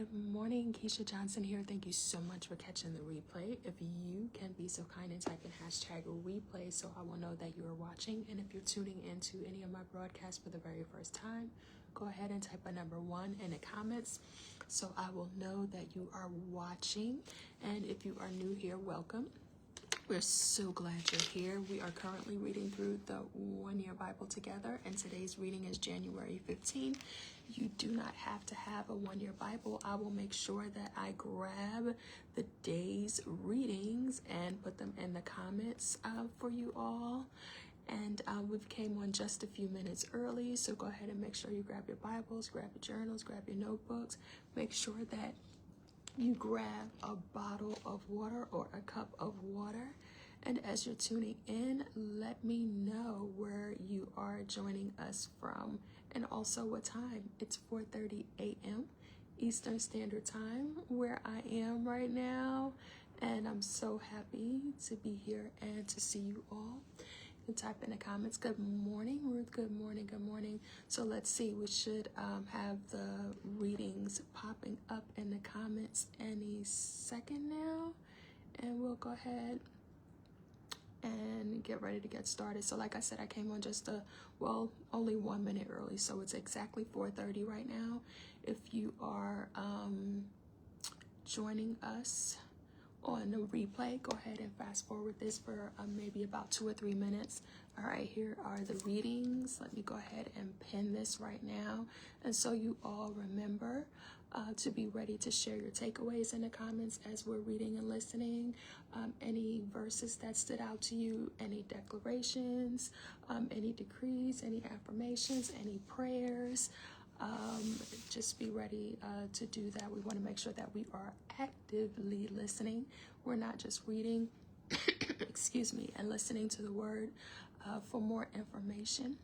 Good morning, Keysha Johnson here. Thank you so much for catching the replay. If you can be so kind and type in hashtag replay so I will know that you are watching. And if you're tuning into any of my broadcasts for the very first time, go ahead and type a number 1 in the comments so I will know that you are watching. And if you are new here, welcome. We're so glad you're here. We are currently reading through the 1 Year Bible together, and today's reading is January 15. You do not have to have a 1 Year Bible. I will make sure that I grab the day's readings and put them in the comments for you all. And we came on just a few minutes early, so go ahead and make sure you grab your Bibles, grab your journals, grab your notebooks. Make sure that you grab a bottle of water or a cup of water. And as you're tuning in, let me know where you are joining us from and also what time. It's 4:30 a.m. Eastern Standard Time where I am right now. And I'm so happy to be here and to see you all. You can type in the comments. Good morning, Ruth. Good morning. Good morning. So let's see. We should have the readings popping up in the comments any second now. And we'll go ahead and get ready to get started. So like I said, I came on just only 1 minute early. So it's exactly 4:30 right now. If you are joining us on the replay, go ahead and fast forward this for maybe about 2 or 3 minutes. All right, here are the readings. Let me go ahead and pin this right now. And so you all remember to be ready to share your takeaways in the comments as we're reading and listening. Any verses that stood out to you, any declarations, any decrees, any affirmations, any prayers. Just be ready to do that. We want to make sure that we are actively listening. We're not just reading, excuse me, and listening to the word. For more information,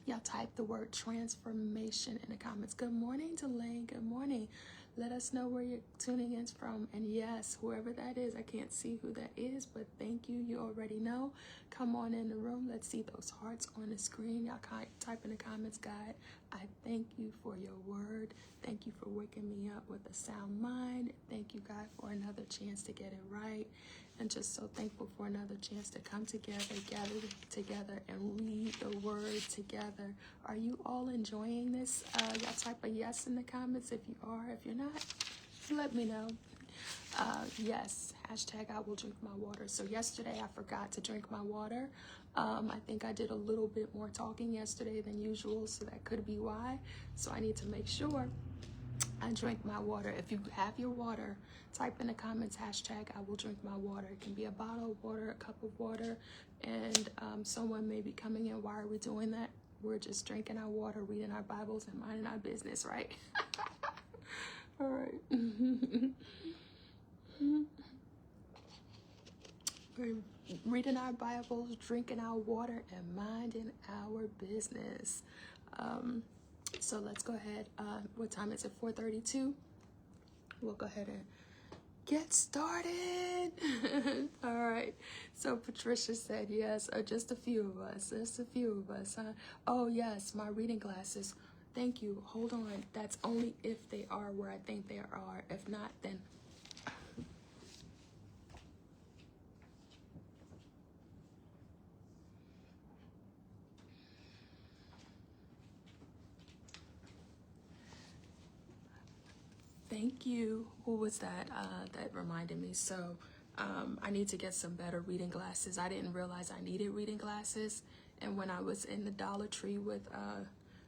y'all type the word transformation in the comments. Good morning to Lane. Good morning. Let us know where you're tuning in from. And yes, whoever that is, I can't see who that is, but thank you. You already know. Come on in the room. Let's see those hearts on the screen. Y'all type in the comments, God. I thank you for your word. Thank you for waking me up with a sound mind. Thank you, God, for another chance to get it right. And just so thankful for another chance to come together, gather together, and read the word together. Are you all enjoying this? Y'all type a yes in the comments if you are. If you're not, let me know. Yes, hashtag I will drink my water. So yesterday I forgot to drink my water. I think I did a little bit more talking yesterday than usual, so that could be why. So I need to make sure I drink my water. If you have your water, type in the comments hashtag I will drink my water. It can be a bottle of water, a cup of water, and someone may be coming in. Why are we doing that? We're just drinking our water, reading our Bibles, and minding our business, right? All right. We're reading our Bibles, drinking our water, and minding our business. So let's go ahead. What time is it? 4:32. We'll go ahead and get started. All right. So Patricia said yes, just a few of us. Just a few of us, huh? Oh yes, my reading glasses. Thank you. Hold on. That's only if they are where I think they are. If not, then thank you. Who was that? That reminded me. So I need to get some better reading glasses. I didn't realize I needed reading glasses. And when I was in the Dollar Tree with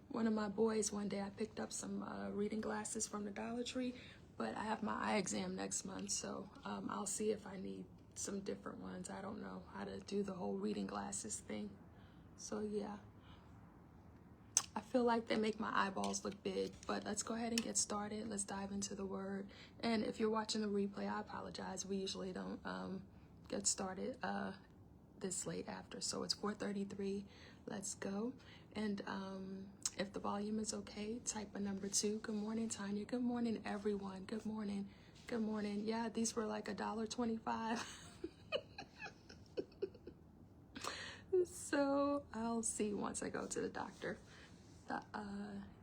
one of my boys one day, I picked up some reading glasses from the Dollar Tree. But I have my eye exam next month, so I'll see if I need some different ones. I don't know how to do the whole reading glasses thing. So yeah. I feel like they make my eyeballs look big, but let's go ahead and get started. Let's dive into the word. And if you're watching the replay, I apologize. We usually don't get started this late after. So it's 4:33. Let's go. And if the volume is okay, type a number 2. Good morning, Tanya. Good morning, everyone. Good morning. Good morning. Yeah, these were like $1.25. So I'll see once I go to the doctor.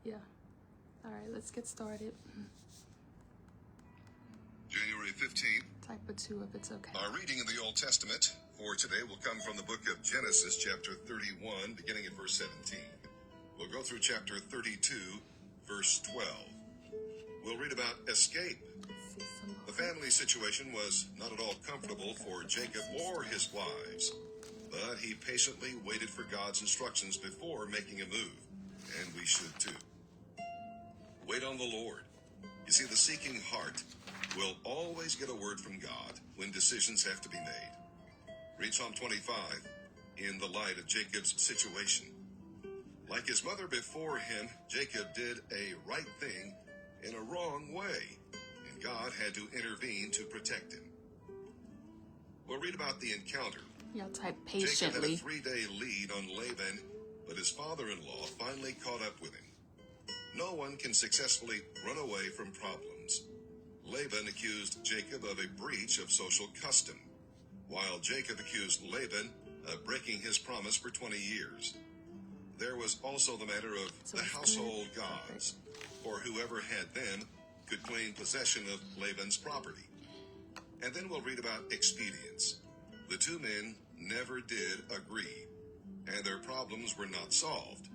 Yeah. All right, let's get started. January 15th. Type a 2 if it's okay. Our reading in the Old Testament for today will come from the book of Genesis, chapter 31, beginning at verse 17. We'll go through chapter 32, verse 12. We'll read about escape. The family situation was not at all comfortable for Jacob or his wives, but he patiently waited for God's instructions before making a move, and we should too. Wait on the Lord. You see, the seeking heart will always get a word from God when decisions have to be made. Read Psalm 25 in the light of Jacob's situation. Like his mother before him, Jacob did a right thing in a wrong way, and God had to intervene to protect him. We'll read about the encounter. Y'all type Jacob had a patiently. 3-day lead on Laban, but his father-in-law finally caught up with him. No one can successfully run away from problems. Laban accused Jacob of a breach of social custom, while Jacob accused Laban of breaking his promise for 20 years. There was also the matter of the household gods, for whoever had them could claim possession of Laban's property. And then we'll read about expedience. The two men never did agree, and their problems were not solved.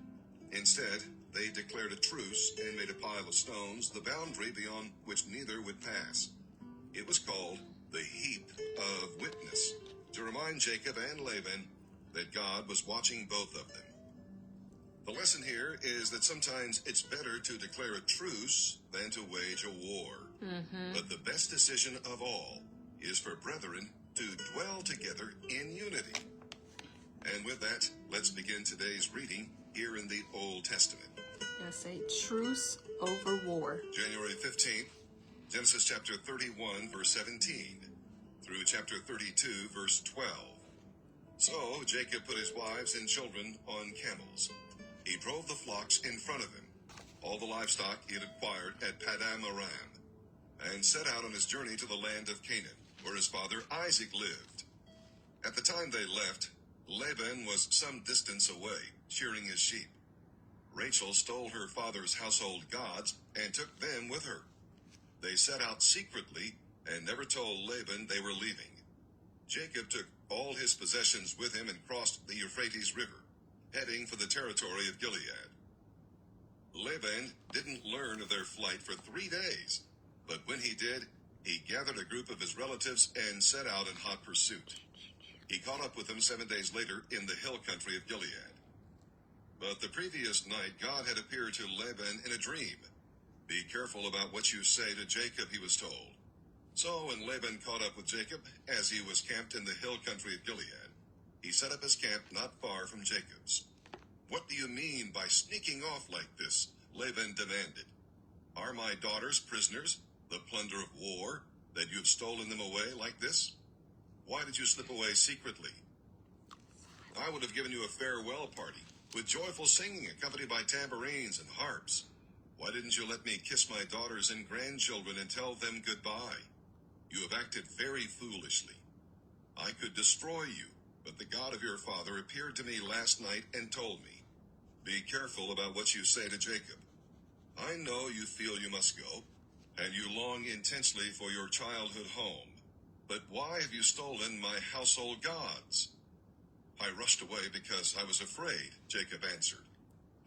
Instead, they declared a truce and made a pile of stones, the boundary beyond which neither would pass. It was called the heap of witness, to remind Jacob and Laban that God was watching both of them. The lesson here is that sometimes it's better to declare a truce than to wage a war. But the best decision of all is for brethren to dwell together in unity. And with that, let's begin today's reading here in the Old Testament. I say truce over war. January 15th, Genesis chapter 31, verse 17, through chapter 32, verse 12. So Jacob put his wives and children on camels. He drove the flocks in front of him, all the livestock he had acquired at Padam Aram, and set out on his journey to the land of Canaan, where his father Isaac lived. At the time they left, Laban was some distance away, shearing his sheep. Rachel stole her father's household gods and took them with her. They set out secretly and never told Laban they were leaving. Jacob took all his possessions with him and crossed the Euphrates River, heading for the territory of Gilead. Laban didn't learn of their flight for 3 days, but when he did, he gathered a group of his relatives and set out in hot pursuit. He caught up with them 7 days later in the hill country of Gilead. But the previous night, God had appeared to Laban in a dream. Be careful about what you say to Jacob, he was told. So when Laban caught up with Jacob, as he was camped in the hill country of Gilead, he set up his camp not far from Jacob's. What do you mean by sneaking off like this? Laban demanded. Are my daughters prisoners, the plunder of war, that you have stolen them away like this? Why did you slip away secretly? I would have given you a farewell party, with joyful singing accompanied by tambourines and harps. Why didn't you let me kiss my daughters and grandchildren and tell them goodbye? You have acted very foolishly. I could destroy you, but the God of your father appeared to me last night and told me, be careful about what you say to Jacob. I know you feel you must go, and you long intensely for your childhood home. But why have you stolen my household gods? I rushed away because I was afraid, Jacob answered.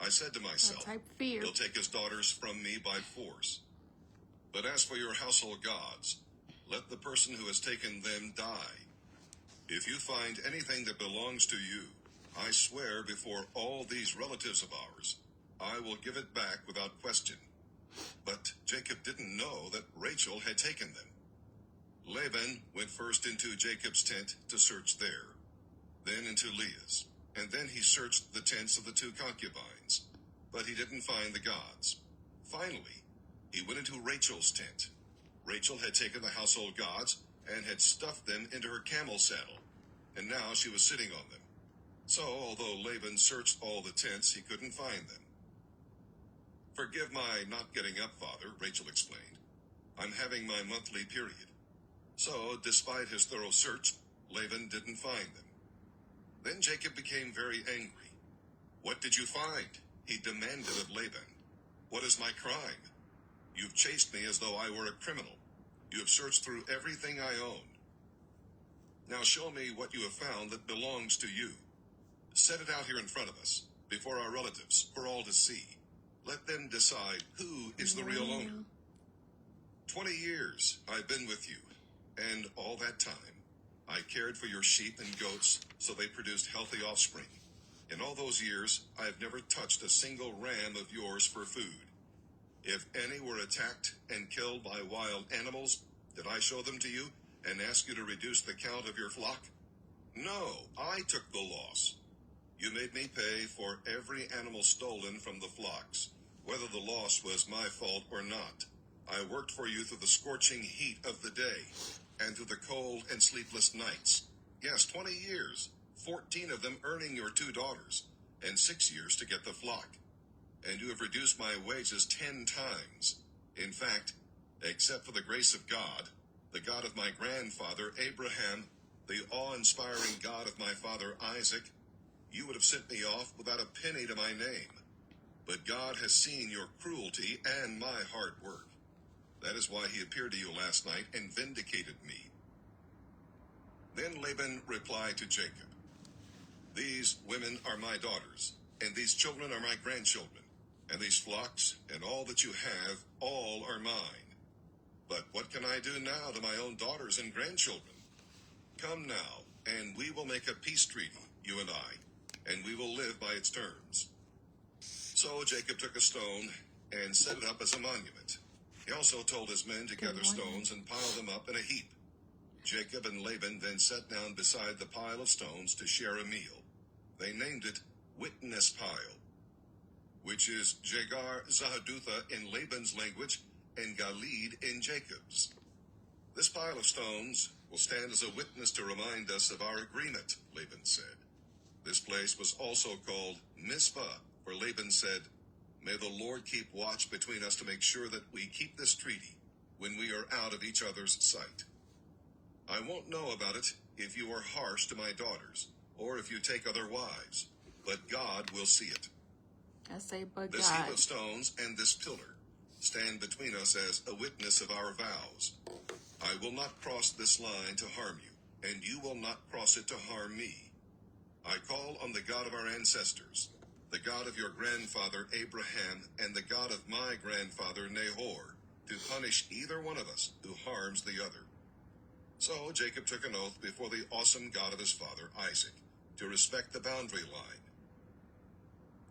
I said to myself, he'll take his daughters from me by force. But as for your household gods, let the person who has taken them die. If you find anything that belongs to you, I swear before all these relatives of ours, I will give it back without question. But Jacob didn't know that Rachel had taken them. Laban went first into Jacob's tent to search there, then into Leah's, and then he searched the tents of the 2 concubines, but he didn't find the gods. Finally, he went into Rachel's tent. Rachel had taken the household gods and had stuffed them into her camel saddle, and now she was sitting on them. So, although Laban searched all the tents, he couldn't find them. Forgive my not getting up, Father, Rachel explained. I'm having my monthly period. So, despite his thorough search, Laban didn't find them. Then Jacob became very angry. What did you find? He demanded of Laban. What is my crime? You've chased me as though I were a criminal. You have searched through everything I own. Now show me what you have found that belongs to you. Set it out here in front of us, before our relatives, for all to see. Let them decide who is the real owner. 20 years I've been with you, and all that time, I cared for your sheep and goats so they produced healthy offspring. In all those years, I have never touched a single ram of yours for food. If any were attacked and killed by wild animals, did I show them to you and ask you to reduce the count of your flock? No, I took the loss. You made me pay for every animal stolen from the flocks, whether the loss was my fault or not. I worked for you through the scorching heat of the day and through the cold and sleepless nights. Yes, 20 years, 14 of them earning your 2 daughters, and 6 years to get the flock. And you have reduced my wages 10 times. In fact, except for the grace of God, the God of my grandfather Abraham, the awe-inspiring God of my father Isaac, you would have sent me off without a penny to my name. But God has seen your cruelty and my hard work. That is why he appeared to you last night and vindicated me. Then Laban replied to Jacob, these women are my daughters, and these children are my grandchildren, and these flocks and all that you have, all are mine. But what can I do now to my own daughters and grandchildren? Come now, and we will make a peace treaty, you and I, and we will live by its terms. So Jacob took a stone and set it up as a monument. He also told his men to gather stones and pile them up in a heap. Jacob and Laban then sat down beside the pile of stones to share a meal. They named it Witness Pile, which is Jegar Zahadutha in Laban's language and Galid in Jacob's. This pile of stones will stand as a witness to remind us of our agreement, Laban said. This place was also called Mizpah, for Laban said, may the Lord keep watch between us to make sure that we keep this treaty when we are out of each other's sight. I won't know about it if you are harsh to my daughters, or if you take other wives, but God will see it. I say, but this God. Heap of stones and this pillar stand between us as a witness of our vows. I will not cross this line to harm you, and you will not cross it to harm me. I call on the God of our ancestors, the God of your grandfather Abraham, and the God of my grandfather Nahor, to punish either one of us who harms the other. So Jacob took an oath before the awesome God of his father Isaac to respect the boundary line.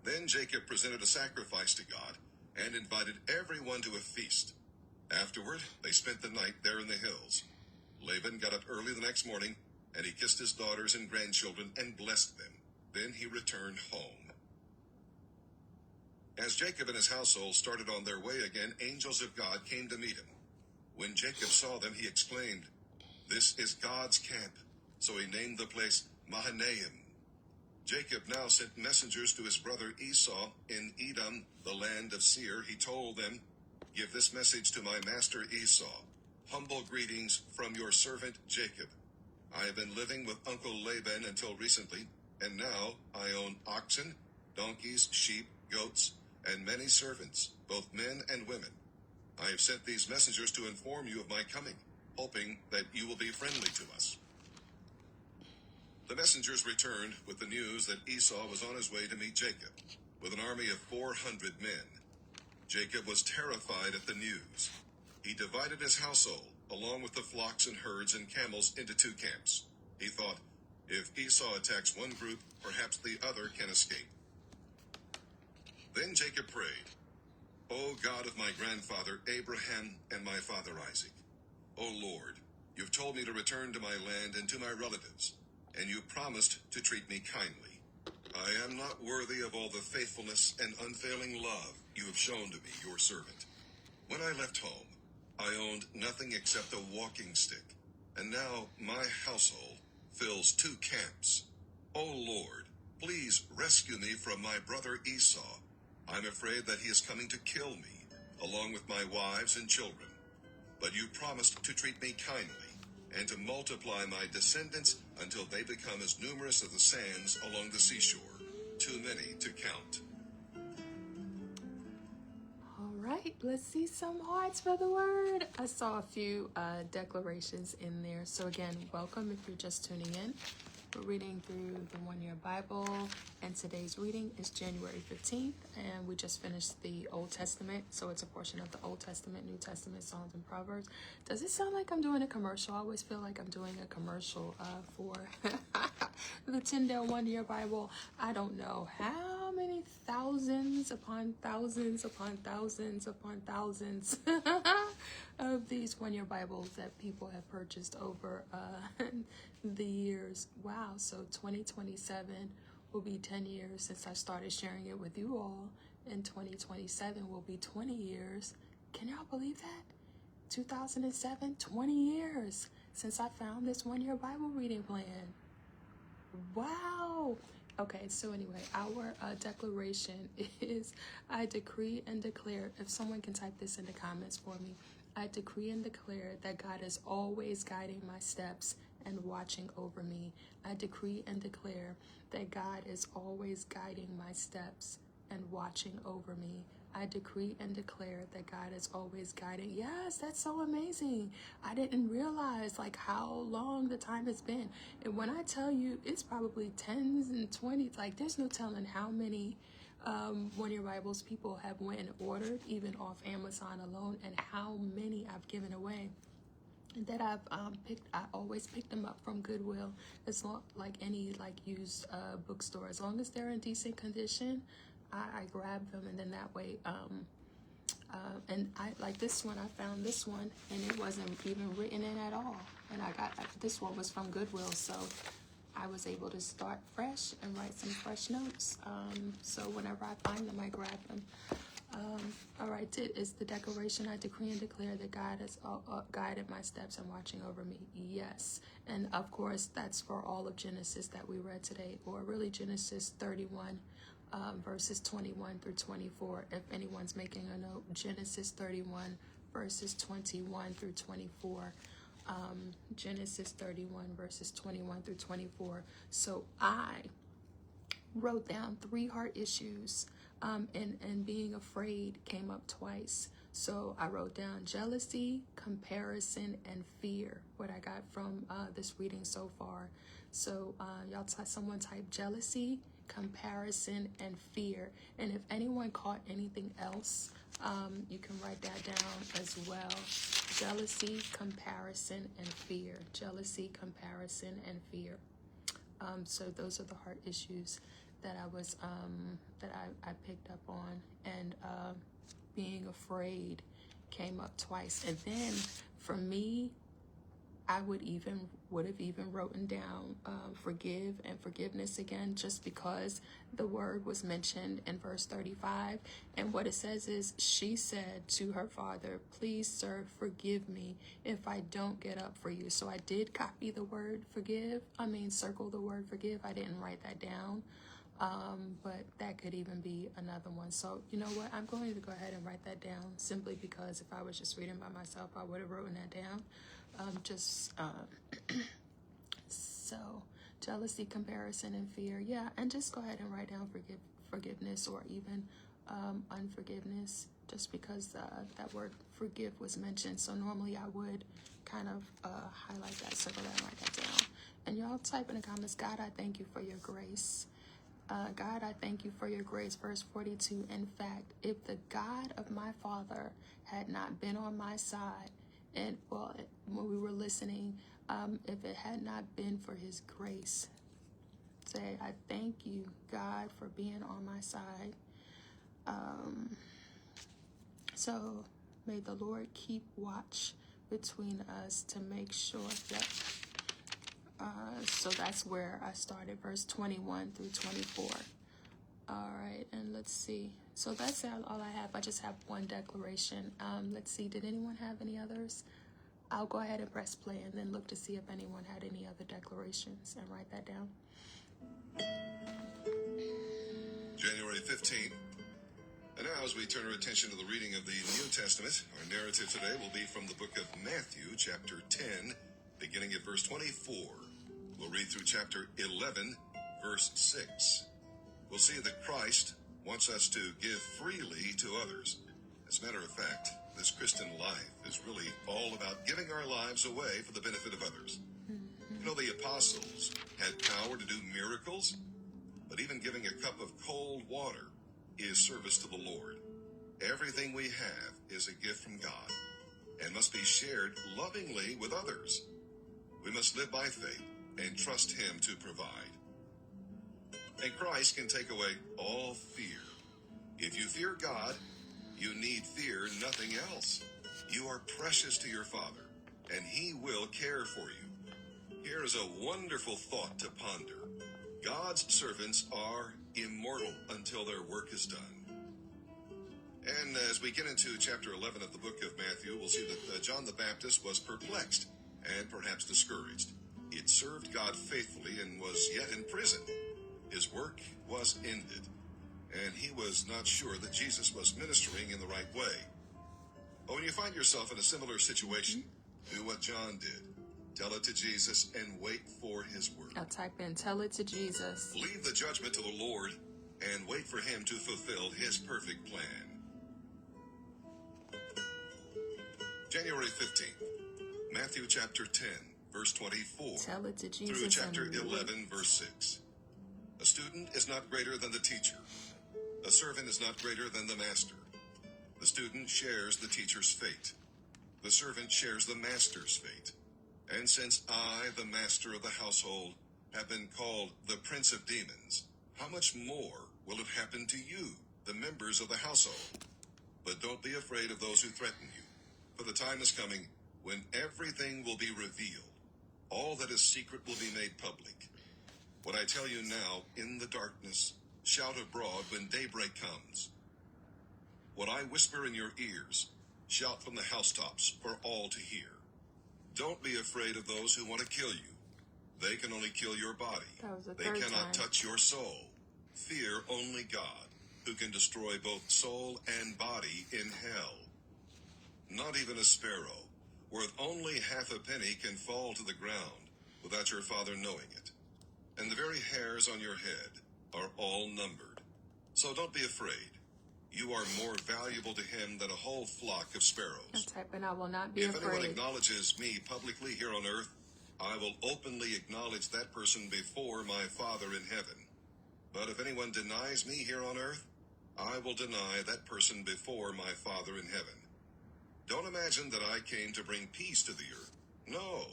Then Jacob presented a sacrifice to God and invited everyone to a feast. Afterward, they spent the night there in the hills. Laban got up early the next morning, and he kissed his daughters and grandchildren and blessed them. Then he returned home. As Jacob and his household started on their way again, angels of God came to meet him. When Jacob saw them, he exclaimed, this is God's camp. So he named the place Mahanaim. Jacob now sent messengers to his brother Esau in Edom, the land of Seir. He told them, give this message to my master Esau. Humble greetings from your servant Jacob. I have been living with Uncle Laban until recently, and now I own oxen, donkeys, sheep, goats, and many servants, both men and women. I have sent these messengers to inform you of my coming, hoping that you will be friendly to us. The messengers returned with the news that Esau was on his way to meet Jacob, with an army of 400 men. Jacob was terrified at the news. He divided his household, along with the flocks and herds and camels, into 2 camps. He thought, if Esau attacks one group, perhaps the other can escape. Then Jacob prayed, O God of my grandfather Abraham and my father Isaac, O Lord, you've told me to return to my land and to my relatives, and you promised to treat me kindly. I am not worthy of all the faithfulness and unfailing love you have shown to me, your servant. When I left home, I owned nothing except a walking stick, and now my household fills 2 camps. O Lord, please rescue me from my brother Esau. I'm afraid that he is coming to kill me, along with my wives and children. But you promised to treat me kindly, and to multiply my descendants until they become as numerous as the sands along the seashore, too many to count. All right. right, let's see some hearts for the word. I saw a few declarations in there. So again, welcome if you're just tuning in. We're reading through the one-year Bible, and today's reading is January 15th, and we just finished the Old Testament, so it's a portion of the Old Testament, New Testament, Psalms, and Proverbs. Does it sound like I'm doing a commercial? I always feel like I'm doing a commercial for the Tyndale one-year Bible. I don't know how many thousands upon thousands upon thousands upon thousands of these one-year Bibles that people have purchased over the years. Wow, so 2027 will be 10 years since I started sharing it with you all. And 2027 will be 20 years. Can y'all believe that? 2007, 20 years since I found this one-year Bible reading plan. Wow. Okay, so anyway, our declaration is, I decree and declare, if someone can type this in the comments for me, I decree and declare that God is always guiding my steps and watching over me. I decree and declare that God is always guiding my steps and watching over me. I decree and declare that God is always guiding. Yes, that's so amazing. I didn't realize like how long the time has been. And when I tell you, it's probably tens and 20s, like there's no telling how many one-year Bibles people have went and ordered, even off Amazon alone, and how many I've given away. That I've I always pick them up from Goodwill, as long like any like used bookstore. As long as they're in decent condition, I grab them, and then that way and I like this one. I found this one and it wasn't even written in at all, and this one was from Goodwill, so I was able to start fresh and write some fresh notes. So whenever I find them, I grab them. All right, it is the declaration. I decree and declare that God has guided my steps and watching over me. Yes. And of course, that's for all of Genesis that we read today, or really Genesis 31, verses 21 through 24. If anyone's making a note, Genesis 31, verses 21 through 24. Genesis 31, verses 21 through 24. So I wrote down 3 heart issues. And being afraid came up twice. So I wrote down jealousy, comparison, and fear, what I got from this reading so far. So someone type jealousy, comparison, and fear. And if anyone caught anything else, you can write that down as well. Jealousy, comparison, and fear. Jealousy, comparison, and fear. So those are the heart issues that I was that I picked up on, and being afraid came up twice. And then for me, I would have even written down forgive and forgiveness again, just because the word was mentioned in verse 35. And what it says is, she said to her father, "Please, sir, forgive me if I don't get up for you." So I did copy the word forgive. Circle the word forgive. I didn't write that down. But that could even be another one. So you know what? I'm going to go ahead and write that down, simply because if I was just reading by myself, I would have written that down. So jealousy, comparison, and fear. Yeah, and just go ahead and write down forgiveness, or even unforgiveness, just because that word forgive was mentioned. So normally I would kind of highlight that, circle that, and write that down. And y'all type in the comments, God, I thank you for your grace. God, I thank you for your grace. Verse 42, in fact, if the God of my father had not been on my side, and when we were listening, if it had not been for his grace, say, I thank you, God, for being on my side. So may the Lord keep watch between us to make sure that so that's where I started, verse 21 through 24. All right, and let's see. So that's all I have. I just have one declaration. Let's see, did anyone have any others? I'll go ahead and press play and then look to see if anyone had any other declarations and write that down. January 15th. And now, as we turn our attention to the reading of the New Testament, our narrative today will be from the book of Matthew, chapter 10, beginning at verse 24. We'll read through chapter 11, verse 6. We'll see that Christ wants us to give freely to others, As a matter of fact, this Christian life is really all about giving our lives away for the benefit of others. You know, the apostles had power to do miracles, but even giving a cup of cold water is service to the Lord. Everything we have is a gift from God and must be shared lovingly with others. We must live by faith and trust Him to provide. And Christ can take away all fear. If you fear God, you need fear nothing else. You are precious to your Father, and He will care for you. Here is a wonderful thought to ponder. God's servants are immortal until their work is done. And as we get into chapter 11 of the book of Matthew, we'll see that John the Baptist was perplexed and perhaps discouraged. He had served God faithfully and was yet in prison. His work was ended, and he was not sure that Jesus was ministering in the right way. But when you find yourself in a similar situation, do what John did. Tell it to Jesus and wait for His word. I'll type in, tell it to Jesus. Leave the judgment to the Lord and wait for Him to fulfill His perfect plan. January 15th, Matthew chapter 10, verse 24. Tell it to Jesus. Through chapter 11, verse 6. A student is not greater than the teacher. A servant is not greater than the master. The student shares the teacher's fate. The servant shares the master's fate. And since I, the master of the household, have been called the prince of demons, how much more will it happen to you, the members of the household? But don't be afraid of those who threaten you, for the time is coming when everything will be revealed. All that is secret will be made public. What I tell you now in the darkness, shout abroad when daybreak comes. What I whisper in your ears, shout from the housetops for all to hear. Don't be afraid of those who want to kill you. They can only kill your body. They cannot touch your soul. Fear only God, who can destroy both soul and body in hell. Not even a sparrow, worth only half a penny, can fall to the ground without your Father knowing it. And the very hairs on your head are all numbered. So don't be afraid. You are more valuable to Him than a whole flock of sparrows. Type in, I will not be afraid. If anyone afraid. acknowledges me publicly here on earth, I will openly acknowledge that person before my Father in heaven. But if anyone denies me here on earth, I will deny that person before my Father in heaven. Don't imagine that I came to bring peace to the earth. No,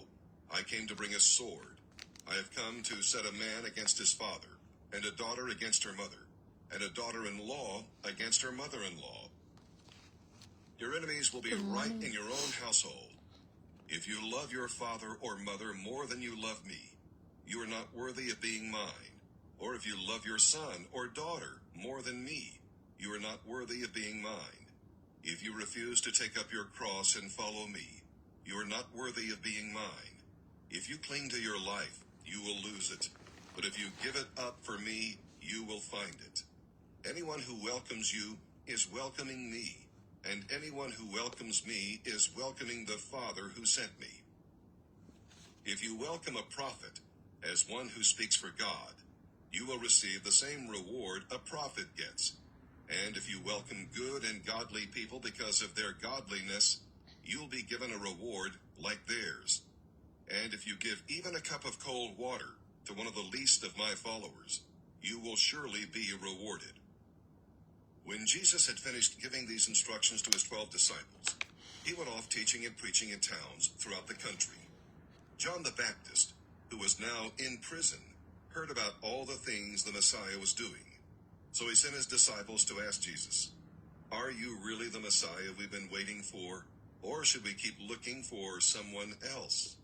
I came to bring a sword. I have come to set a man against his father, and a daughter against her mother, and a daughter-in-law against her mother-in-law. Your enemies will be right in your own household. If you love your father or mother more than you love me, you are not worthy of being mine. Or if you love your son or daughter more than me, you are not worthy of being mine. If you refuse to take up your cross and follow me, you are not worthy of being mine. If you cling to your life, you will lose it. But if you give it up for me, you will find it. Anyone who welcomes you is welcoming me, and anyone who welcomes me is welcoming the Father who sent me. If you welcome a prophet as one who speaks for God, you will receive the same reward a prophet gets. And if you welcome good and godly people because of their godliness, you'll be given a reward like theirs. And if you give even a cup of cold water to one of the least of my followers, you will surely be rewarded. When Jesus had finished giving these instructions to his 12 disciples, he went off teaching and preaching in towns throughout the country. John the Baptist, who was now in prison, heard about all the things the Messiah was doing. So he sent his disciples to ask Jesus, "Are you really the Messiah we've been waiting for, or should we keep looking for someone else?"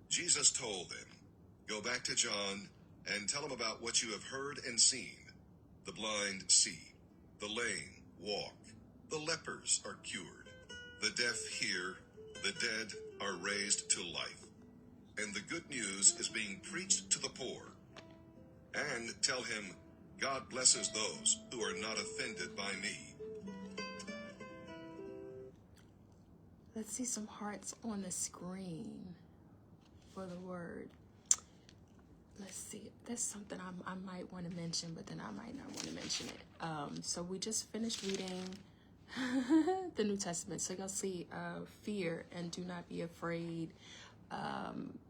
Jesus told them, "Go back to John and tell him about what you have heard and seen. The blind see, the lame walk, the lepers are cured, the deaf hear, the dead are raised to life. And the good news is being preached to the poor. And tell him, God blesses those who are not offended by me." Let's see some hearts on the screen for the word. Let's see. There's something I might want to mention, but then I might not want to mention it. So we just finished reading the New Testament. So you'll see fear and do not be afraid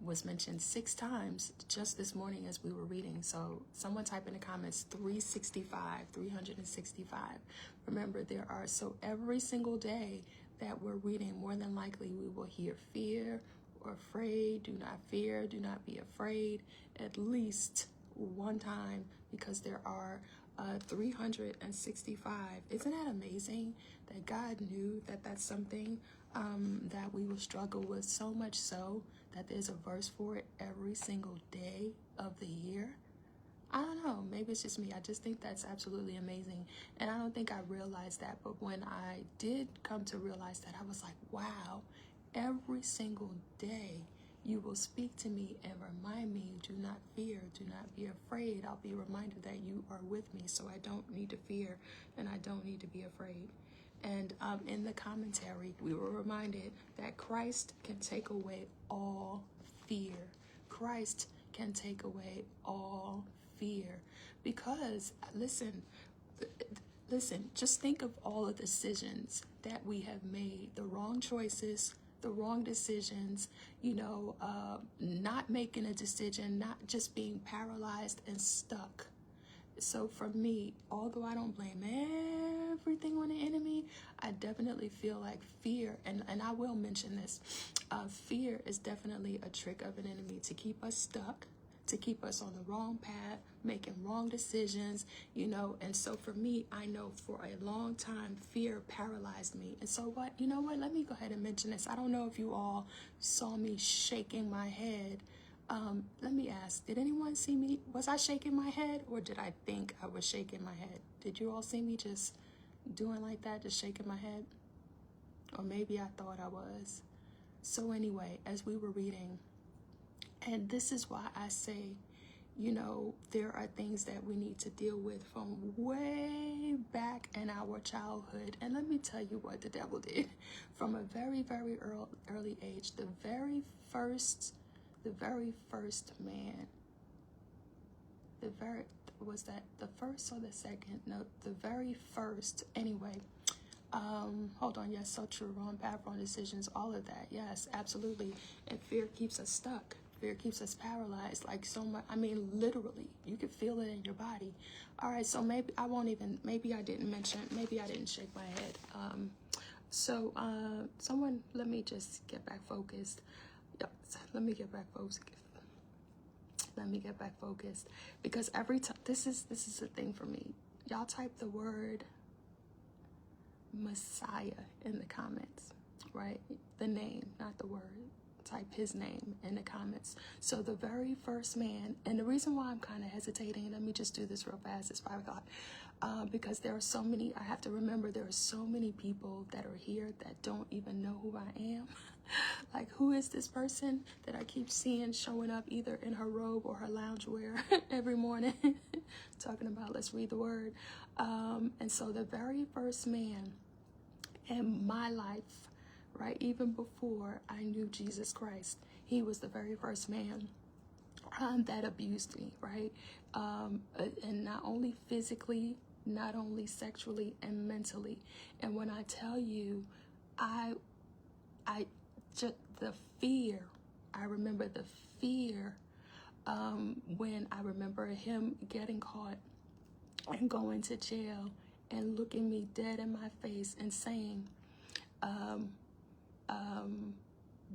was mentioned 6 times just this morning as we were reading. So someone type in the comments 365. Remember, so every single day that we're reading, more than likely we will hear fear or afraid. Do not fear, do not be afraid, at least one time, because there are 365. Isn't that amazing that God knew that that's something that we will struggle with, so much so that there's a verse for it every single day of the year? I don't know, maybe it's just me. I just think that's absolutely amazing. And I don't think I realized that, but when I did come to realize that, I was like, wow, every single day you will speak to me and remind me, do not fear, do not be afraid. I'll be reminded that you are with me, so I don't need to fear and I don't need to be afraid. And in the commentary, we were reminded that Christ can take away all fear. Christ can take away all fear. Because, listen, just think of all the decisions that we have made, the wrong choices, the wrong decisions, not making a decision, not just being paralyzed and stuck. So for me, although I don't blame everything on the enemy, I definitely feel like fear, and I will mention this, fear is definitely a trick of an enemy to keep us stuck, to keep us on the wrong path, making wrong decisions, and so for me, I know for a long time, fear paralyzed me. And so what, let me go ahead and mention this. I don't know if you all saw me shaking my head. Let me ask, did anyone see me? Was I shaking my head, or did I think I was shaking my head? Did you all see me just doing like that, just shaking my head? Or maybe I thought I was. So anyway, as we were reading, and this is why I say, there are things that we need to deal with from way back in our childhood. And let me tell you what the devil did from a very, very early age. The very first man, was that the first or the second? No, the very first. Anyway, hold on. Yes, so true. Wrong path, wrong decisions, all of that. Yes, absolutely. And fear keeps us stuck. Fear keeps us paralyzed, like so much. I mean, literally, you can feel it in your body. All right, so maybe I didn't shake my head. Someone, let me just get back focused. Let me get back focused. Because every time, this is a thing for me. Y'all type the word Messiah in the comments, right? The name, not the word. Type his name in the comments. So the very first man, and the reason why I'm kind of hesitating, let me just do this real fast, it's 5 o'clock, because there are so many, I have to remember there are so many people that are here that don't even know who I am. Like, who is this person that I keep seeing showing up either in her robe or her loungewear every morning talking about let's read the word. And so the very first man in my life, right, even before I knew Jesus Christ, he was the very first man that abused me, right? And not only physically, not only sexually, and mentally. And when I tell you, the fear, I remember the fear when I remember him getting caught and going to jail and looking me dead in my face and saying,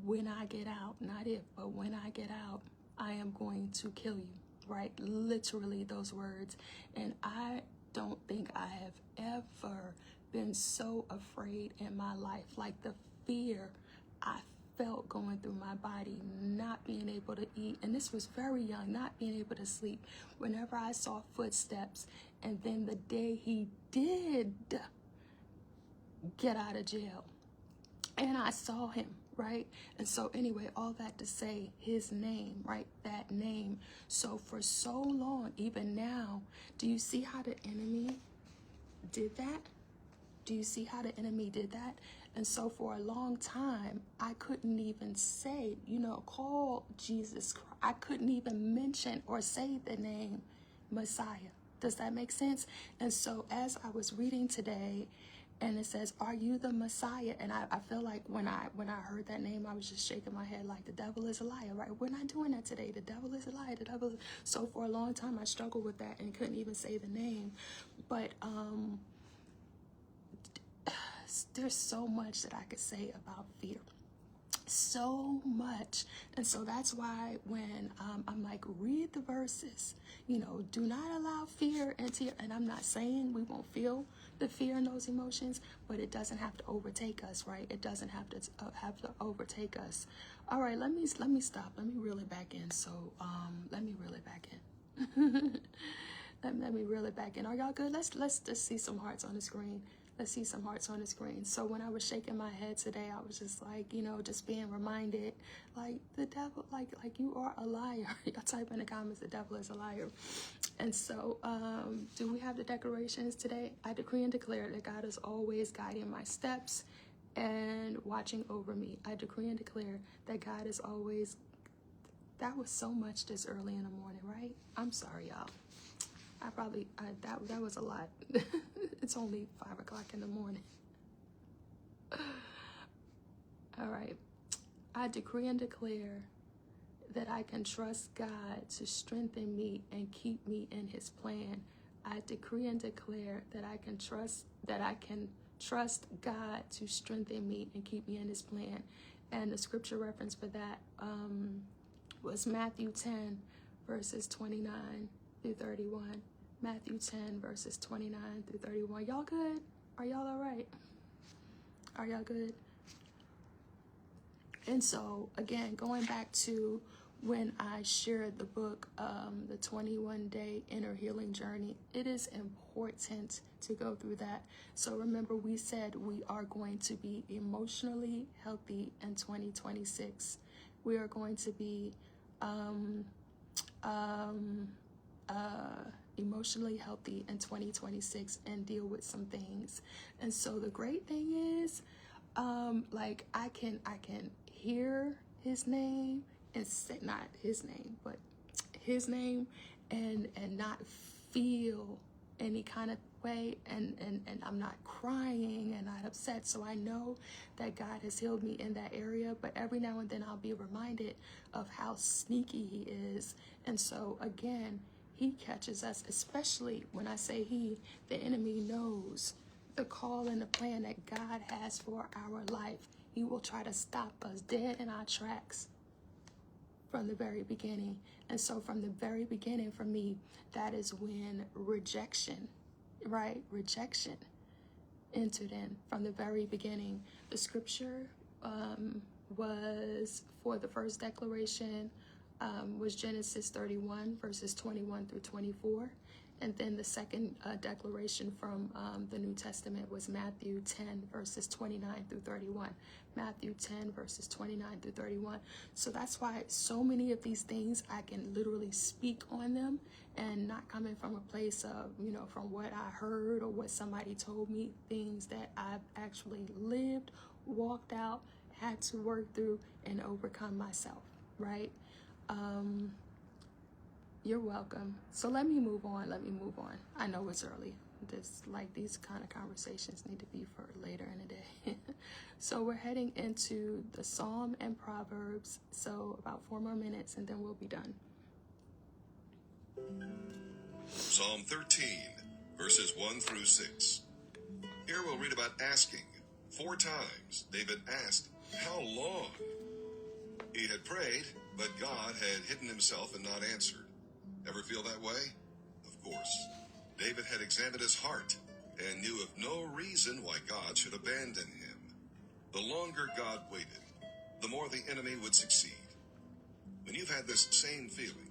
when I get out, not if, but when I get out, I am going to kill you, right? Literally those words. And I don't think I have ever been so afraid in my life. Like the fear I felt going through my body, not being able to eat. And this was very young, not being able to sleep. Whenever I saw footsteps, and then the day he did get out of jail, and I saw him, right? And so anyway, all that to say, his name, right? That name. So for so long, even now, do you see how the enemy did that? Do you see how the enemy did that? And so for a long time, I couldn't even say, call Jesus Christ. I couldn't even mention or say the name Messiah. Does that make sense? And so as I was reading today, And it says, "Are you the Messiah?" And I feel like when I heard that name, I was just shaking my head like, the devil is a liar, right? We're not doing that today. The devil is a liar. The devil. So for a long time, I struggled with that and couldn't even say the name. But there's so much that I could say about fear. So much. And so that's why when I'm like, read the verses, do not allow fear into your, and I'm not saying we won't feel the fear and those emotions, but it doesn't have to overtake us, right? It doesn't have to overtake us. All right, let me stop. Let me reel it back in. So let me reel it back in. let me reel it back in. Are y'all good? Let's just see some hearts on the screen. Let's see some hearts on the screen. So when I was shaking my head today, I was just like, just being reminded, like, the devil, like you are a liar. Y'all type in the comments, the devil is a liar. And so, do we have the declarations today? I decree and declare that God is always guiding my steps and watching over me. I decree and declare that God is always, that was so much this early in the morning, right? I'm sorry, y'all. That was a lot. It's only 5 o'clock in the morning. All right. I decree and declare that I can trust God to strengthen me and keep me in his plan. I decree and declare that I can trust God to strengthen me and keep me in his plan. And the scripture reference for that was Matthew 10, verses 29 through 31. Matthew 10, verses 29 through 31. Y'all good? Are y'all all right? Are y'all good? And so, again, going back to when I shared the book, the 21-day inner healing journey, it is important to go through that. So remember, we said we are going to be emotionally healthy in 2026. We are going to be emotionally healthy in 2026 and deal with some things. And so the great thing is, like I can hear his name and say, not his name, but his name, and not feel any kind of way, and I'm not crying and not upset. So I know that God has healed me in that area, but every now and then I'll be reminded of how sneaky he is. And so again, he catches us, especially when I say he, the enemy knows the call and the plan that God has for our life. He will try to stop us dead in our tracks from the very beginning. And so from the very beginning, for me, that is when rejection, right? Rejection entered in from the very beginning. The scripture was for the first declaration was Genesis 31, verses 21 through 24. And then the second declaration from the New Testament was Matthew 10, verses 29 through 31. Matthew 10, verses 29 through 31. So that's why so many of these things, I can literally speak on them and not coming from a place of, from what I heard or what somebody told me, things that I've actually lived, walked out, had to work through, and overcome myself, right? You're welcome. So let me move on. I know it's early. These kind of conversations need to be for later in the day. So we're heading into the Psalm and Proverbs. So about 4 more minutes and then we'll be done. Psalm 13, verses 1 through 6. Here we'll read about asking. 4 times David asked, "How long?" He had prayed, but God had hidden himself and not answered. Ever feel that way? Of course. David had examined his heart and knew of no reason why God should abandon him. The longer God waited, the more the enemy would succeed. When you've had this same feeling,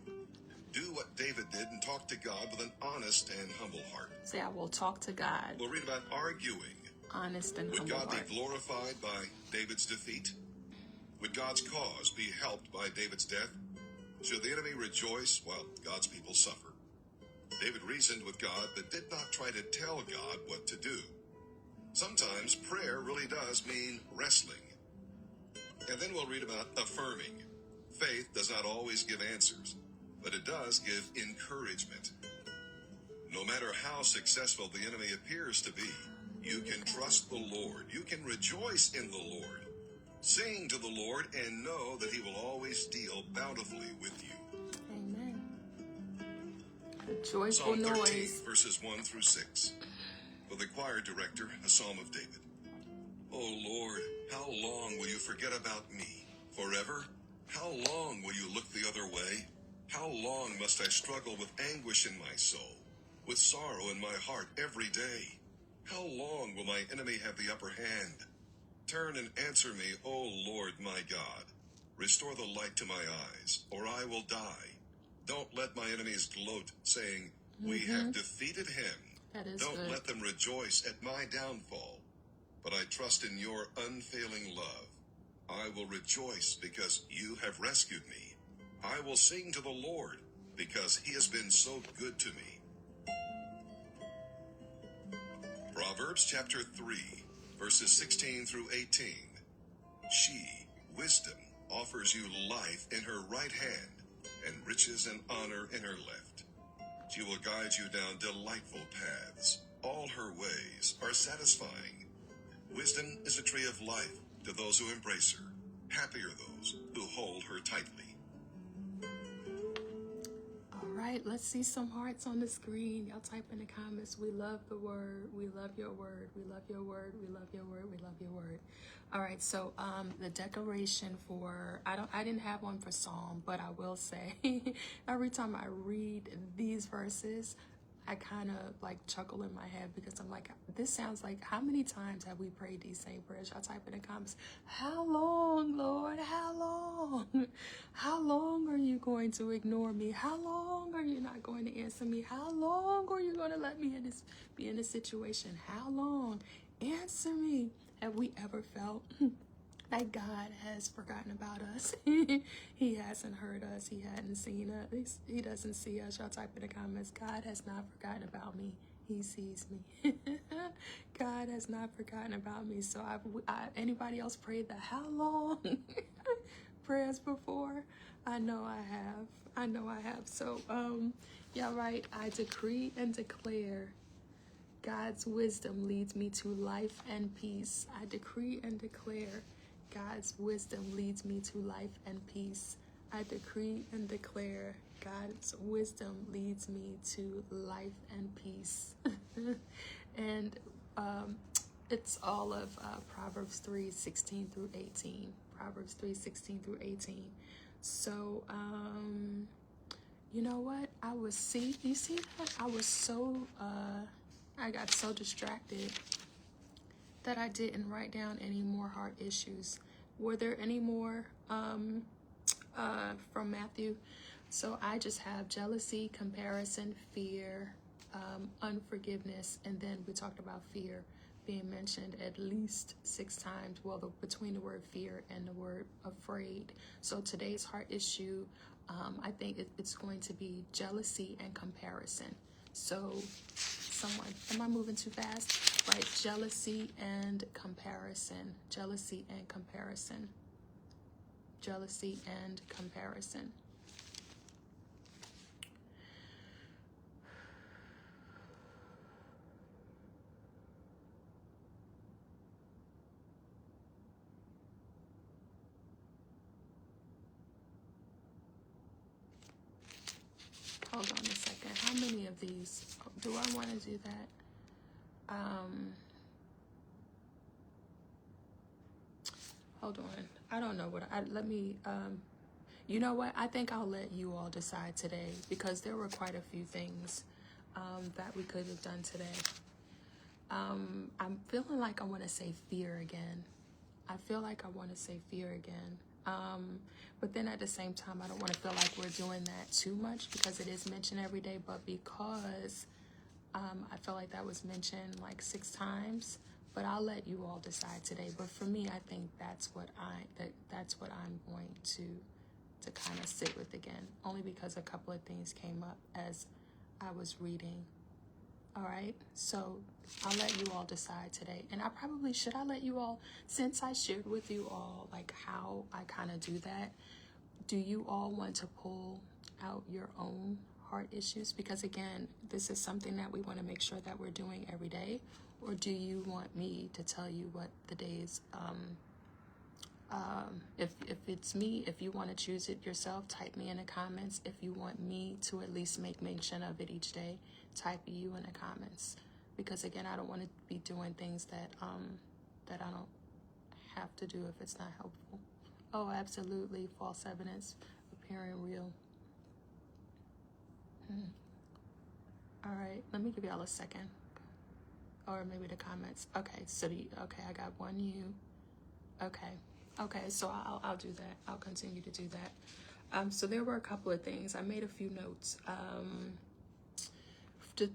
do what David did and talk to God with an honest and humble heart. Say, I will talk to God. We'll read about arguing. Honest and humble heart. Would God be glorified by David's defeat? Would God's cause be helped by David's death? Should the enemy rejoice while God's people suffer? David reasoned with God, but did not try to tell God what to do. Sometimes prayer really does mean wrestling. And then we'll read about affirming. Faith does not always give answers, but it does give encouragement. No matter how successful the enemy appears to be, You can trust the Lord. You can rejoice in the Lord. Sing to the Lord and know that he will always deal bountifully with you. Amen. A joyful Psalm 13, noise. verses 1 through 6. For the choir director, a psalm of David. O Lord, how long will you forget about me? Forever? How long will you look the other way? How long must I struggle with anguish in my soul, with sorrow in my heart every day? How long will my enemy have the upper hand? Turn and answer me, O Lord my God. Restore the light to my eyes, or I will die. Don't let my enemies gloat, saying, we have defeated him. That is Don't good. let them rejoice at my downfall. But I trust in your unfailing love. I will rejoice because you have rescued me. I will sing to the Lord because he has been so good to me. Proverbs chapter 3, verses 16 through 18. She, wisdom, offers you life in her right hand and riches and honor in her left. She will guide you down delightful paths. All her ways are satisfying. Wisdom is a tree of life to those who embrace her. Happy are those who hold her tightly. All right, let's see some hearts on the screen. Y'all type in the comments. We love the word. We love your word. We love your word. We love your word. We love your word. All right, so the declaration for I didn't have one for Psalm, but I will say every time I read these verses, I kind of like chuckle in my head because I'm like, this sounds like, how many times have we prayed these same prayers? Y'all type in the comments, how long, Lord? How long? How long are you going to ignore me? How long are you not going to answer me? How long are you going to let me be in this situation? How long? Answer me. Have we ever felt that God has forgotten about us? He hasn't heard us. He hadn't seen us. He doesn't see us. Y'all type in the comments, God has not forgotten about me. He sees me. God has not forgotten about me. So anybody else prayed the how long prayers before? I know I have. I know I have. So, yeah, right. I decree and declare God's wisdom leads me to life and peace. I decree and declare God's wisdom leads me to life and peace. I decree and declare God's wisdom leads me to life and peace. And it's all of Proverbs 3:16 through 18. Proverbs 3:16 through 18. So, you know what? You see that? I got so distracted that I didn't write down any more heart issues. Were there any more from Matthew? So I just have jealousy, comparison, fear, unforgiveness, and then we talked about fear being mentioned at least 6 times. Well, between the word fear and the word afraid. So today's heart issue, I think it's going to be jealousy and comparison. So am I moving too fast? Right, jealousy and comparison. Jealousy and comparison. Jealousy and comparison. Hold on a second. How many of these do I want to do that? Hold on. I don't know you know what? I think I'll let you all decide today because there were quite a few things that we could have done today. I'm feeling like I want to say fear again. I feel like I want to say fear again. But then at the same time, I don't want to feel like we're doing that too much because it is mentioned every day, but because I feel like that was mentioned like 6 times, but I'll let you all decide today. But for me, I think that's what I'm going to kind of sit with again, only because a couple of things came up as I was reading. All right, so I'll let you all decide today. And should I let you all, since I shared with you all like how I kind of do that, do you all want to pull out your own heart issues? Because again, this is something that we want to make sure that we're doing every day. Or do you want me to tell you what the days, if it's me, if you want to choose it yourself, type me in the comments. If you want me to at least make mention of it each day, type you in the comments. Because again, I don't want to be doing things that that I don't have to do if it's not helpful. Oh, absolutely. False evidence appearing real. All right, let me give y'all a second. Or maybe the comments. Okay, so okay, I got one you. Okay, so I'll do that. I'll continue to do that. So there were a couple of things. I made a few notes.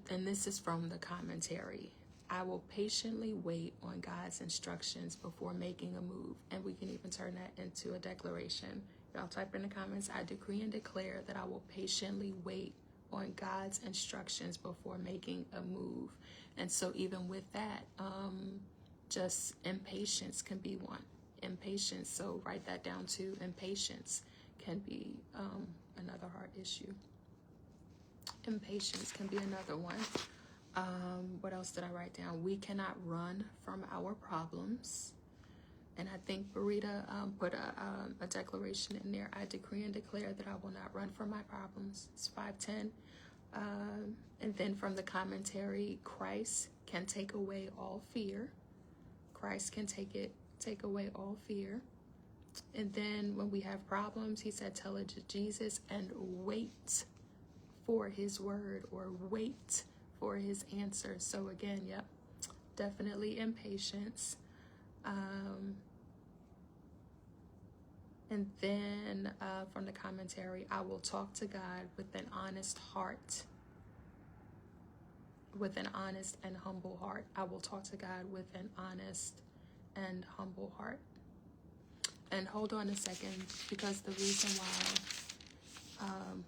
And this is from the commentary. I will patiently wait on God's instructions before making a move. And we can even turn that into a declaration. Y'all type in the comments, I decree and declare that I will patiently wait on God's instructions before making a move. And so even with that, just impatience can be one. Impatience, so write that down too. Impatience can be another heart issue. Impatience can be another one. What else did I write down? We cannot run from our problems. And I think Barita put a declaration in there. I decree and declare that I will not run from my problems. It's 5:10. And then from the commentary, Christ can take away all fear. Christ can take away all fear. And then when we have problems, he said, tell it to Jesus and wait for his word, or wait for his answer. So again, yep, definitely impatience. And then from the commentary, I will talk to God with an honest heart. With an honest and humble heart. I will talk to God with an honest and humble heart. And hold on a second, because the reason why,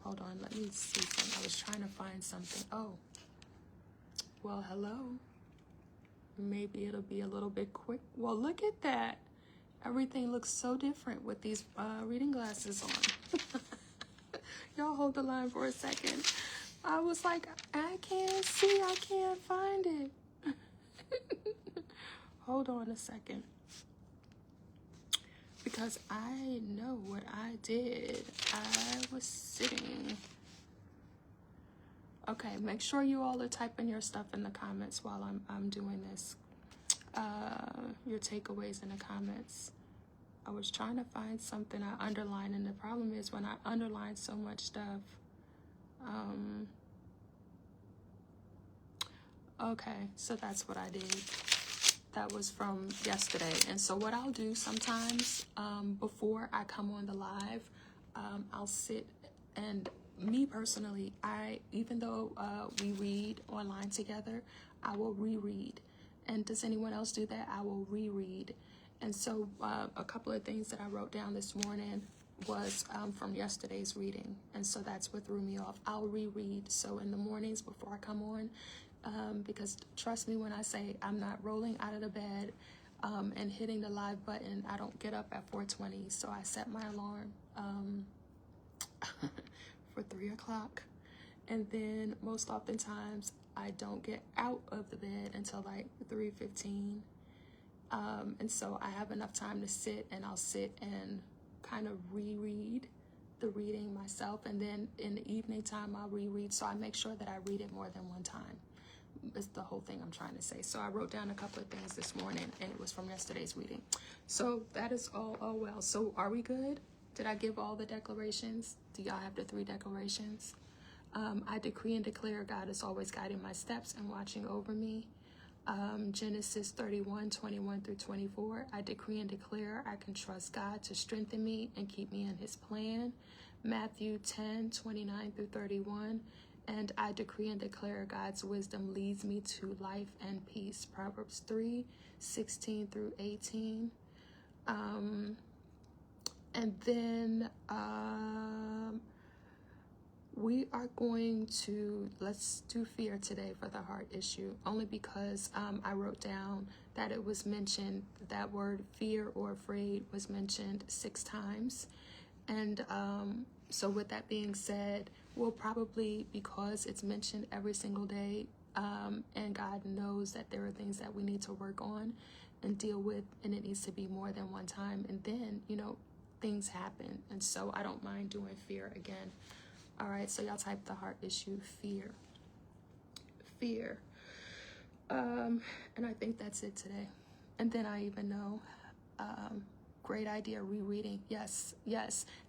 hold on, let me see something. I was trying to find something. Oh, well, hello. Maybe it'll be a little bit quick. Well, look at that. Everything looks so different with these reading glasses on. Y'all hold the line for a second. I was like, I can't see, I can't find it. Hold on a second. Because I know what I did. I was sitting. Okay, make sure you all are typing your stuff in the comments while I'm doing this. Your takeaways in the comments. I was trying to find something I underlined, and the problem is when I underline so much stuff. Okay, so that's what I did. That was from yesterday. And so what I'll do sometimes, before I come on the live, I'll sit, and me personally, even though we read online together, I will reread. And does anyone else do that? I will reread. And so a couple of things that I wrote down this morning was from yesterday's reading. And so that's what threw me off. I'll reread. So in the mornings before I come on, because trust me when I say I'm not rolling out of the bed and hitting the live button. I don't get up at 4:20. So I set my alarm for 3 o'clock. And then most oftentimes I don't get out of the bed until like 3:15. And so I have enough time to sit, and I'll sit and kind of reread the reading myself. And then in the evening time, I'll reread. So I make sure that I read it more than one time. It's the whole thing I'm trying to say. So I wrote down a couple of things this morning, and it was from yesterday's reading. So that is all well. So are we good? Did I give all the declarations? Do y'all have the 3 declarations? I decree and declare God is always guiding my steps and watching over me. Genesis 31:21-24. I decree and declare I can trust God to strengthen me and keep me in his plan. Matthew 10:29-31. And I decree and declare God's wisdom leads me to life and peace. Proverbs 3:16-18. And then we are going to, let's do fear today for the heart issue, only because I wrote down that it was mentioned, that word fear or afraid was mentioned 6 times. And so with that being said, we'll probably, because it's mentioned every single day, And God knows that there are things that we need to work on and deal with, and it needs to be more than one time. And then, things happen. And so I don't mind doing fear again. All right, so y'all type the heart issue, fear. Fear. And I think that's it today. And then I even know, great idea, rereading. Yes.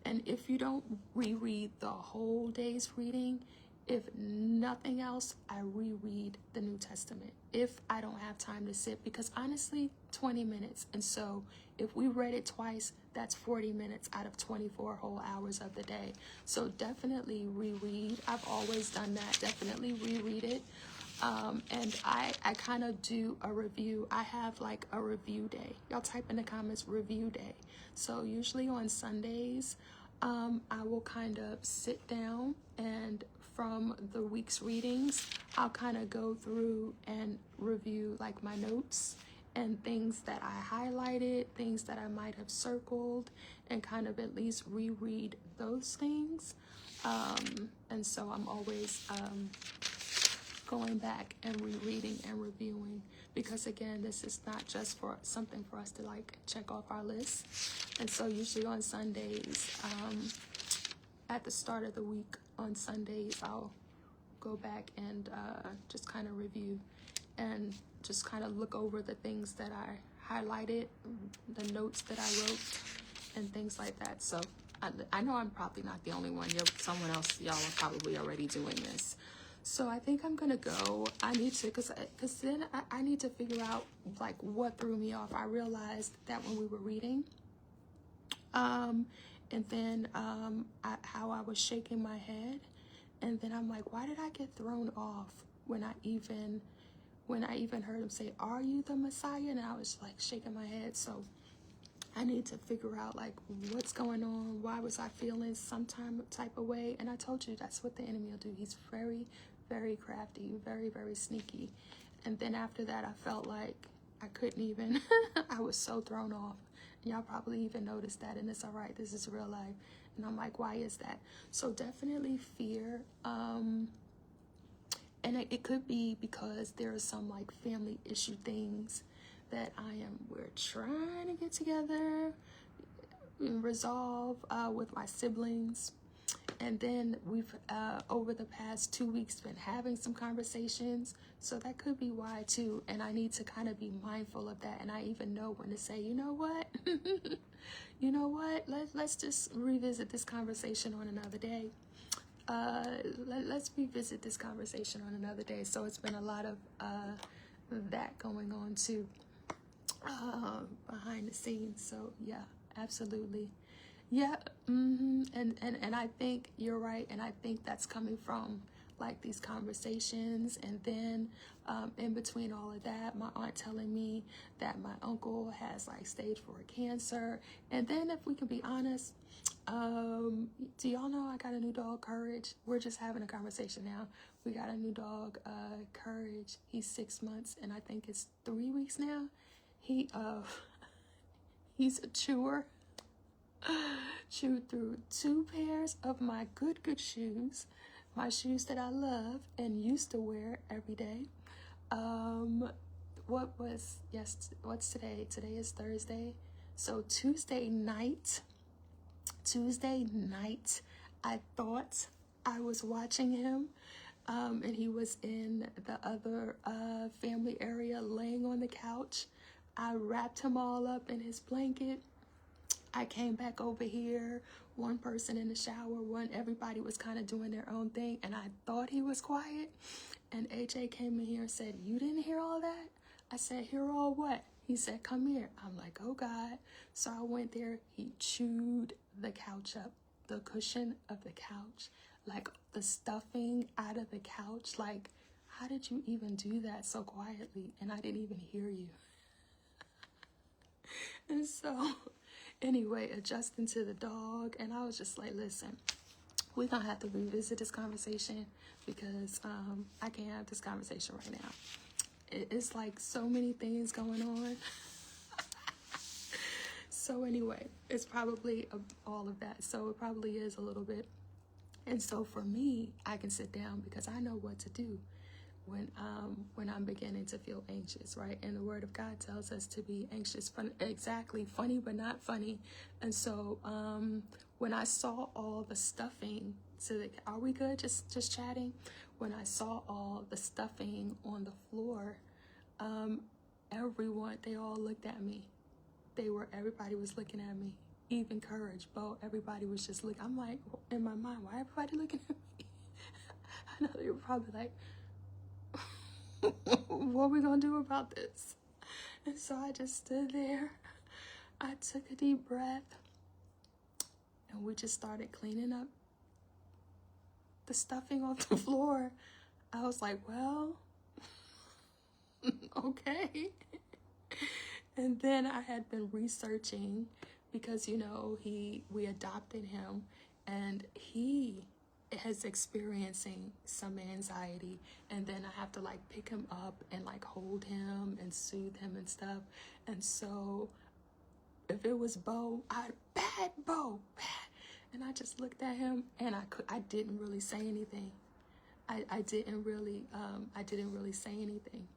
And if you don't reread the whole day's reading, if nothing else, I reread the New Testament if I don't have time to sit, because honestly, 20 minutes. And so if we read it twice, that's 40 minutes out of 24 whole hours of the day. So definitely reread. I've always done that. Definitely reread it. And I kind of do a review. I have like a review day. Y'all type in the comments, review day. So usually on Sundays, I will kind of sit down, and from the week's readings, I'll kind of go through and review like my notes and things that I highlighted, things that I might have circled, and kind of at least reread those things. And so I'm always going back and rereading and reviewing, because again, this is not just for something for us to like check off our list. And so usually on Sundays, at the start of the week on Sundays, I'll go back and just kind of review and just kind of look over the things that I highlighted, the notes that I wrote, and things like that. So I know I'm probably not the only one. Someone else, y'all are probably already doing this. So I think I'm gonna go. I need to, cause then I need to figure out like what threw me off. I realized that when we were reading, and then how I was shaking my head, and then I'm like, why did I get thrown off when I even heard him say, "Are you the Messiah?" And I was like shaking my head. So I need to figure out like what's going on. Why was I feeling some type of way? And I told you that's what the enemy will do. He's very, very crafty, very, very sneaky. And then after that, I felt like I couldn't even. I was so thrown off. And y'all probably even noticed that, and it's all right. This is real life. And I'm like, why is that? So definitely fear. And it could be because there are some like family issue things that we're trying to get together and resolve with my siblings. And then we've, over the past 2 weeks, been having some conversations. So that could be why too. And I need to kind of be mindful of that. And I even know when to say, you know what? Let's just revisit this conversation on another day. Let's revisit this conversation on another day. So it's been a lot of that going on too, behind the scenes. So yeah, absolutely. Yeah, and I think you're right, and I think that's coming from like these conversations. And then in between all of that, my aunt telling me that my uncle has like stage 4 cancer. And then if we can be honest, do y'all know I got a new dog, Courage? We're just having a conversation now. We got a new dog, Courage. He's 6 months, and I think it's 3 weeks now. He's a chewer. Chewed through 2 pairs of my good shoes, my shoes that I love and used to wear every day. What's today? Today is Thursday. So Tuesday night, I thought I was watching him, and he was in the other family area laying on the couch. I wrapped him all up in his blanket. I came back over here, one person in the shower, everybody was kind of doing their own thing, and I thought he was quiet. And AJ came in here and said, "You didn't hear all that?" I said, "Hear all what?" He said, "Come here." I'm like, oh God. So I went there. He chewed the couch up, the cushion of the couch, like the stuffing out of the couch. Like, how did you even do that so quietly? And I didn't even hear you. And so anyway, adjusting to the dog, and I was just like, listen, we're gonna have to revisit this conversation, because I can't have this conversation right now. It's like so many things going on. So anyway, it's probably all of that. So it probably is a little bit. And so for me, I can sit down because I know what to do when I'm beginning to feel anxious, right? And the Word of God tells us to be anxious, funny but not funny. And so when I saw all the stuffing, are we good? Just chatting. When I saw all the stuffing on the floor, they all looked at me. Everybody was looking at me. Even Courage, Bo, everybody was just looking. I'm like, in my mind, why everybody looking at me? I know they were probably like, what are we gonna do about this? And so I just stood there. I took a deep breath, and we just started cleaning up the stuffing off the floor. I was like, well, okay. And then I had been researching because, we adopted him, and he is experiencing some anxiety, and then I have to like pick him up and like hold him and soothe him and stuff. And so if it was Bo, bad Bo, bad. And I just looked at him, and I didn't really say anything. I didn't really say anything.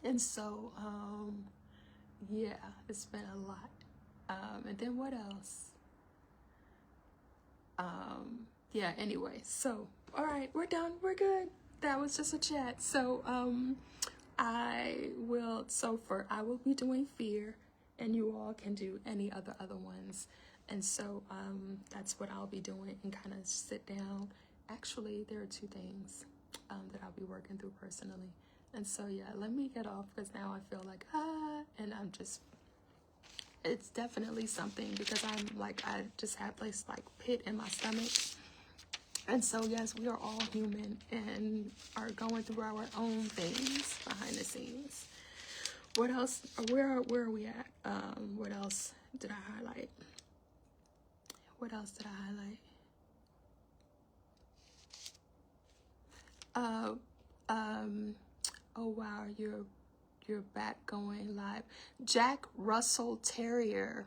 And so yeah, it's been a lot. And then what else? Yeah, anyway, so all right, we're done, we're good. That was just a chat. So I will be doing fear, and you all can do any other ones. And so that's what I'll be doing, and kind of sit down. Actually, there are 2 things that I'll be working through personally. And so yeah, let me get off, because now I feel like and it's definitely something, because I just have this like pit in my stomach. And so yes, we are all human and are going through our own things behind the scenes. What else? Where are we at? What else did I highlight? Oh wow, you're back going live. Jack Russell Terrier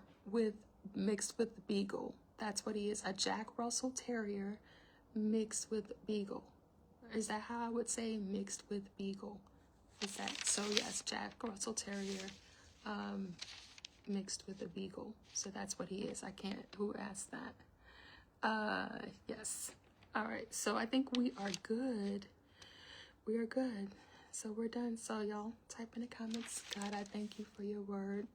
mixed with Beagle. That's what he is. A Jack Russell Terrier mixed with Beagle. Is that how I would say mixed with Beagle? Is that so? Yes, Jack Russell Terrier mixed with a Beagle. So that's what he is. Who asked that? Yes. All right. So I think we are good. We are good. So we're done. So y'all type in the comments. God, I thank you for your word.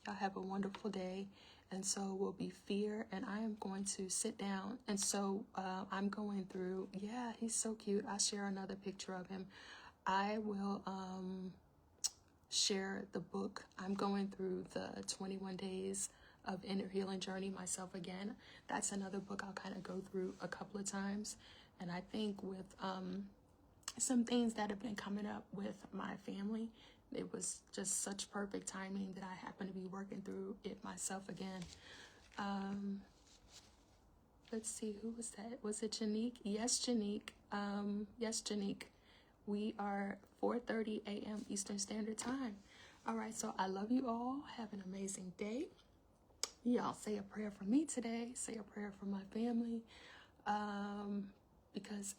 Y'all have a wonderful day. And so will be fear, and I am going to sit down. And so I'm going through, yeah, he's so cute. I'll share another picture of him. I will share the book. I'm going through the 21 Days of Inner Healing Journey myself again. That's another book I'll kind of go through a couple of times. And I think with some things that have been coming up with my family, it was just such perfect timing that I happen to be working through it myself again. Let's see, who was that? Was it Janique? Yes, Janique. Yes, Janique. We are 4:30 a.m. Eastern Standard Time. All right, so I love you all. Have an amazing day. Y'all say a prayer for me today. Say a prayer for my family. Because,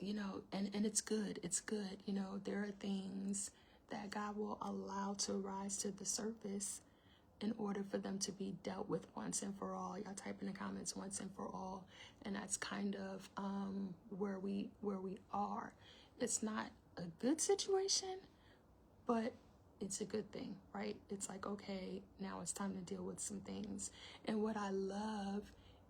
and it's good. It's good. There are things that God will allow to rise to the surface in order for them to be dealt with once and for all. Y'all type in the comments, once and for all. And that's kind of where we are. It's not a good situation, but it's a good thing, right? It's like, okay, now it's time to deal with some things. And what I love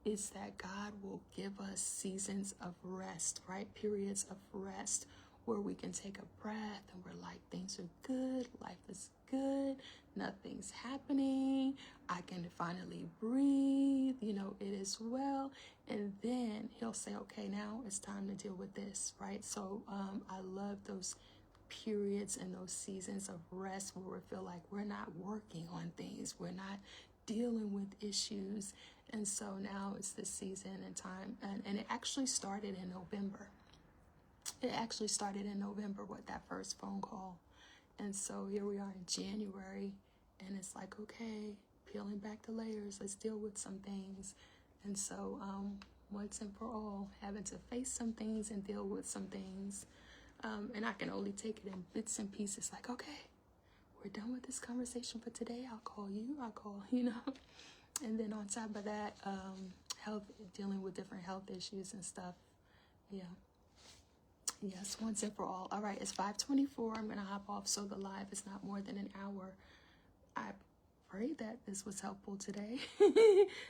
is that God will give us seasons of rest, right? Periods of rest where we can take a breath and we're like, things are good, life is good, nothing's happening, I can finally breathe, it is well. And then he'll say, okay, now it's time to deal with this, right? So I love those periods and those seasons of rest where we feel like we're not working on things, we're not dealing with issues. And so now it's this season and time, and it actually started in November. With that first phone call. And so here we are in January, and it's like, okay, peeling back the layers, let's deal with some things. And so once and for all, having to face some things and deal with some things. And I can only take it in bits and pieces. Like, okay, we're done with this conversation for today. I'll call you. And then on top of that, dealing with different health issues and stuff. Yeah. Yes, once and for all. All right, it's 5:24. I'm going to hop off so the live is not more than an hour. I pray that this was helpful today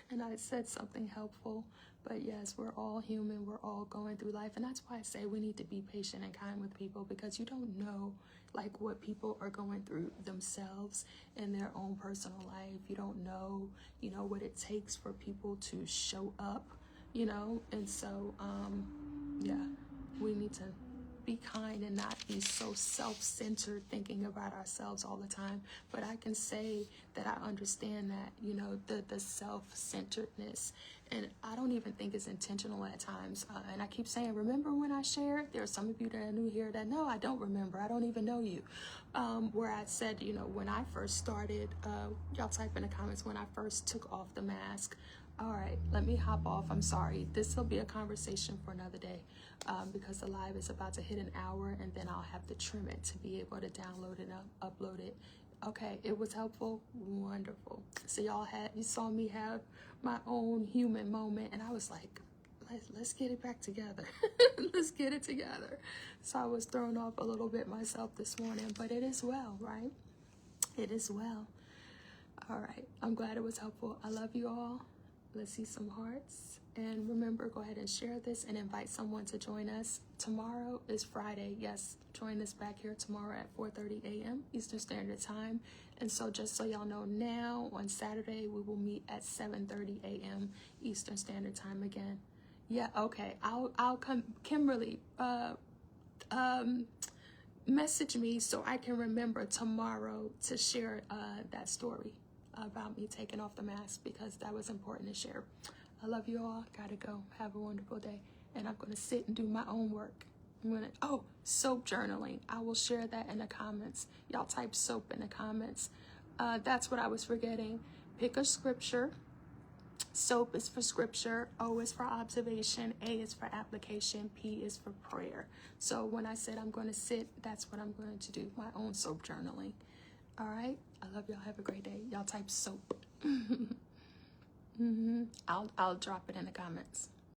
and I said something helpful. But yes, we're all human. We're all going through life. And that's why I say we need to be patient and kind with people, because you don't know like what people are going through themselves in their own personal life. You don't know, what it takes for people to show up, And so, yeah, we need to be kind and not be so self-centered, thinking about ourselves all the time. But I can say that I understand that, the self-centeredness, and I don't even think it's intentional at times. And I keep saying, remember when I shared? There are some of you that are new here that, no, I don't remember. I don't even know you. Where I said, when I first started, y'all type in the comments, when I first took off the mask. All right, let me hop off. I'm sorry. This will be a conversation for another day, because the live is about to hit an hour, and then I'll have to trim it to be able to download and upload it. Okay, it was helpful. Wonderful. So you saw me have my own human moment, and I was like, let's get it back together. Let's get it together. So I was thrown off a little bit myself this morning, but it is well, right? It is well. All right. I'm glad it was helpful. I love you all. Let's see some hearts. And remember, go ahead and share this and invite someone to join us. Tomorrow is Friday. Yes, join us back here tomorrow at 4:30 a.m. Eastern Standard Time. And so just so y'all know now, on Saturday, we will meet at 7:30 a.m. Eastern Standard Time again. Yeah, okay. I'll come. Kimberly, message me so I can remember tomorrow to share that story about me taking off the mask, because that was important to share. I love you all. Gotta go. Have a wonderful day. And I'm gonna sit and do my own work. Soap journaling. I will share that in the comments. Y'all type soap in the comments. That's what I was forgetting. Pick a scripture. SOAP is for scripture, O is for observation, A is for application, P is for prayer. So when I said I'm going to sit, that's what I'm going to do, my own soap journaling. All right? I love y'all. Have a great day. Y'all type soap. I'll drop it in the comments.